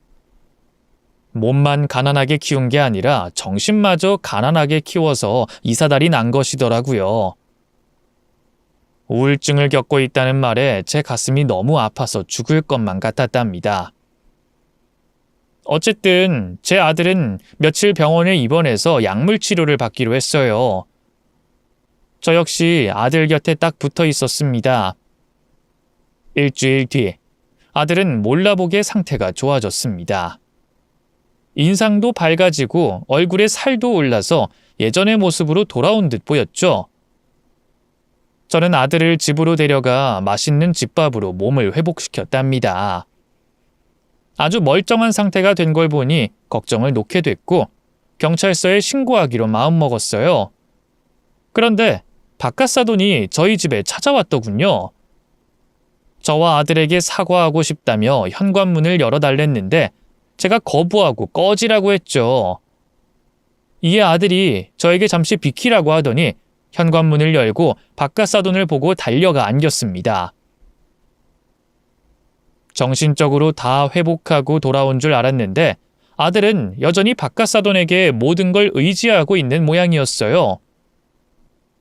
몸만 가난하게 키운 게 아니라 정신마저 가난하게 키워서 이사달이 난 것이더라고요. 우울증을 겪고 있다는 말에 제 가슴이 너무 아파서 죽을 것만 같았답니다. 어쨌든 제 아들은 며칠 병원에 입원해서 약물 치료를 받기로 했어요. 저 역시 아들 곁에 딱 붙어 있었습니다. 일주일 뒤 아들은 몰라보게 상태가 좋아졌습니다. 인상도 밝아지고 얼굴에 살도 올라서 예전의 모습으로 돌아온 듯 보였죠. 저는 아들을 집으로 데려가 맛있는 집밥으로 몸을 회복시켰답니다. 아주 멀쩡한 상태가 된 걸 보니 걱정을 놓게 됐고 경찰서에 신고하기로 마음먹었어요. 그런데 바깥사돈이 저희 집에 찾아왔더군요. 저와 아들에게 사과하고 싶다며 현관문을 열어달랬는데 제가 거부하고 꺼지라고 했죠. 이에 아들이 저에게 잠시 비키라고 하더니 현관문을 열고 바깥사돈을 보고 달려가 안겼습니다. 정신적으로 다 회복하고 돌아온 줄 알았는데 아들은 여전히 바깥사돈에게 모든 걸 의지하고 있는 모양이었어요.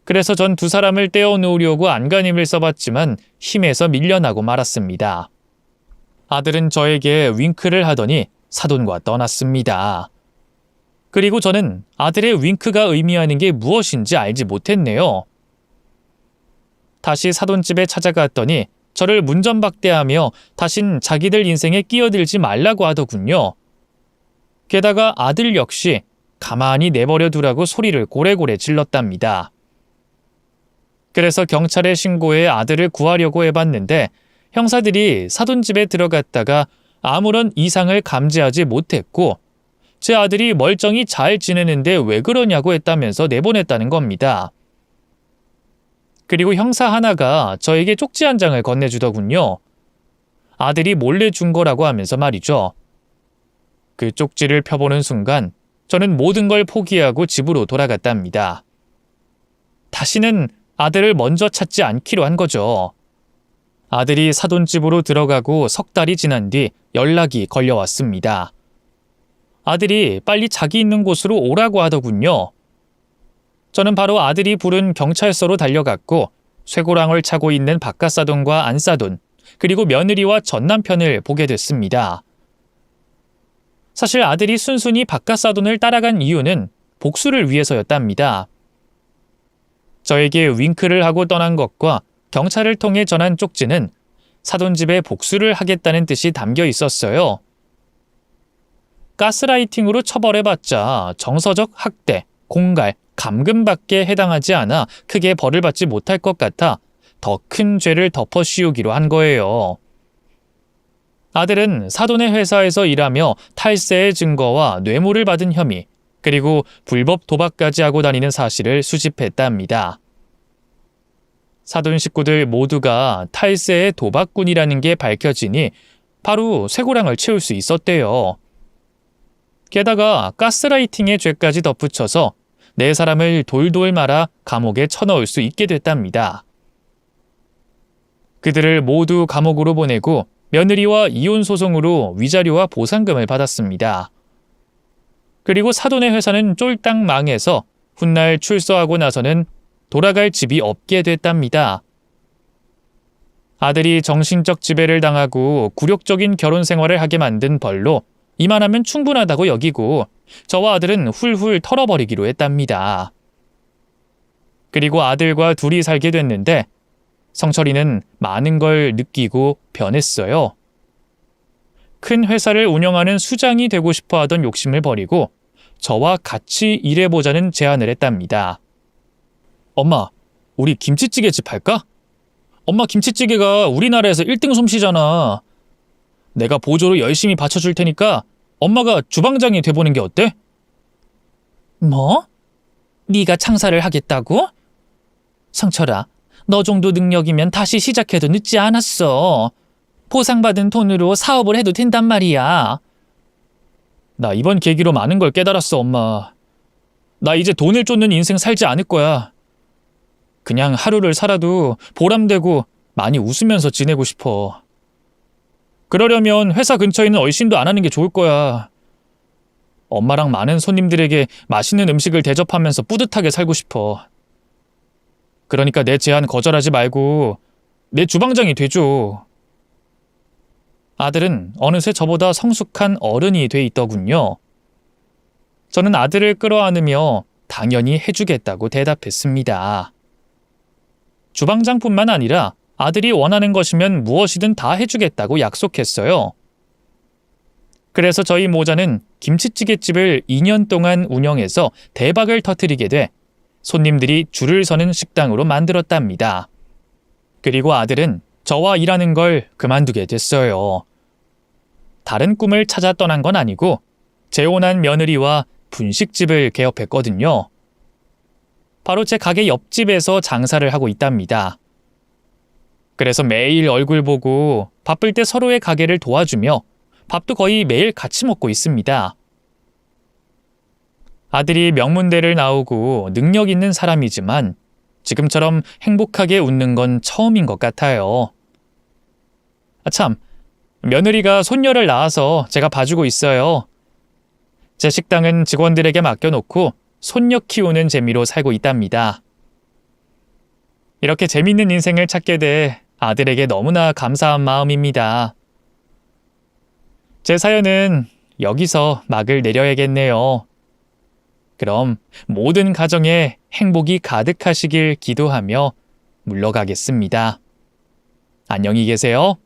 그래서 전 두 사람을 떼어놓으려고 안간힘을 써봤지만 힘에서 밀려나고 말았습니다. 아들은 저에게 윙크를 하더니 사돈과 떠났습니다. 그리고 저는 아들의 윙크가 의미하는 게 무엇인지 알지 못했네요. 다시 사돈집에 찾아갔더니 저를 문전박대하며 다신 자기들 인생에 끼어들지 말라고 하더군요. 게다가 아들 역시 가만히 내버려 두라고 소리를 고래고래 질렀답니다. 그래서 경찰에 신고해 아들을 구하려고 해봤는데 형사들이 사돈집에 들어갔다가 아무런 이상을 감지하지 못했고 제 아들이 멀쩡히 잘 지내는데 왜 그러냐고 했다면서 내보냈다는 겁니다. 그리고 형사 하나가 저에게 쪽지 한 장을 건네주더군요. 아들이 몰래 준 거라고 하면서 말이죠. 그 쪽지를 펴보는 순간 저는 모든 걸 포기하고 집으로 돌아갔답니다. 다시는 아들을 먼저 찾지 않기로 한 거죠. 아들이 사돈집으로 들어가고 석 달이 지난 뒤 연락이 걸려왔습니다. 아들이 빨리 자기 있는 곳으로 오라고 하더군요. 저는 바로 아들이 부른 경찰서로 달려갔고 쇠고랑을 차고 있는 바깥사돈과 안사돈, 그리고 며느리와 전남편을 보게 됐습니다. 사실 아들이 순순히 바깥사돈을 따라간 이유는 복수를 위해서였답니다. 저에게 윙크를 하고 떠난 것과 경찰을 통해 전한 쪽지는 사돈집에 복수를 하겠다는 뜻이 담겨 있었어요. 가스라이팅으로 처벌해봤자 정서적 학대, 공갈, 감금밖에 해당하지 않아 크게 벌을 받지 못할 것 같아 더 큰 죄를 덮어 씌우기로 한 거예요. 아들은 사돈의 회사에서 일하며 탈세의 증거와 뇌물을 받은 혐의, 그리고 불법 도박까지 하고 다니는 사실을 수집했답니다. 사돈 식구들 모두가 탈세의 도박꾼이라는 게 밝혀지니 바로 쇠고랑을 채울 수 있었대요. 게다가 가스라이팅의 죄까지 덧붙여서 네 사람을 돌돌 말아 감옥에 쳐넣을 수 있게 됐답니다. 그들을 모두 감옥으로 보내고 며느리와 이혼 소송으로 위자료와 보상금을 받았습니다. 그리고 사돈의 회사는 쫄딱 망해서 훗날 출소하고 나서는 돌아갈 집이 없게 됐답니다. 아들이 정신적 지배를 당하고 굴욕적인 결혼 생활을 하게 만든 벌로 이만하면 충분하다고 여기고 저와 아들은 훌훌 털어버리기로 했답니다. 그리고 아들과 둘이 살게 됐는데 성철이는 많은 걸 느끼고 변했어요. 큰 회사를 운영하는 수장이 되고 싶어 하던 욕심을 버리고 저와 같이 일해보자는 제안을 했답니다. 엄마, 우리 김치찌개집 할까? 엄마 김치찌개가 우리나라에서 1등 솜씨잖아. 내가 보조로 열심히 받쳐줄 테니까 엄마가 주방장이 돼보는 게 어때? 뭐? 네가 창사를 하겠다고? 성철아, 너 정도 능력이면 다시 시작해도 늦지 않았어. 보상받은 돈으로 사업을 해도 된단 말이야. 나 이번 계기로 많은 걸 깨달았어, 엄마. 나 이제 돈을 쫓는 인생 살지 않을 거야. 그냥 하루를 살아도 보람되고 많이 웃으면서 지내고 싶어. 그러려면 회사 근처에 있는 얼씬도 안 하는 게 좋을 거야. 엄마랑 많은 손님들에게 맛있는 음식을 대접하면서 뿌듯하게 살고 싶어. 그러니까 내 제안 거절하지 말고 내 주방장이 돼줘. 아들은 어느새 저보다 성숙한 어른이 돼 있더군요. 저는 아들을 끌어안으며 당연히 해주겠다고 대답했습니다. 주방장뿐만 아니라 아들이 원하는 것이면 무엇이든 다 해주겠다고 약속했어요. 그래서 저희 모자는 김치찌개집을 2년 동안 운영해서 대박을 터뜨리게 돼 손님들이 줄을 서는 식당으로 만들었답니다. 그리고 아들은 저와 일하는 걸 그만두게 됐어요. 다른 꿈을 찾아 떠난 건 아니고 재혼한 며느리와 분식집을 개업했거든요. 바로 제 가게 옆집에서 장사를 하고 있답니다. 그래서 매일 얼굴 보고 바쁠 때 서로의 가게를 도와주며 밥도 거의 매일 같이 먹고 있습니다. 아들이 명문대를 나오고 능력 있는 사람이지만 지금처럼 행복하게 웃는 건 처음인 것 같아요. 참, 며느리가 손녀를 낳아서 제가 봐주고 있어요. 제 식당은 직원들에게 맡겨놓고 손녀 키우는 재미로 살고 있답니다. 이렇게 재밌는 인생을 찾게 돼 아들에게 너무나 감사한 마음입니다. 제 사연은 여기서 막을 내려야겠네요. 그럼 모든 가정에 행복이 가득하시길 기도하며 물러가겠습니다. 안녕히 계세요.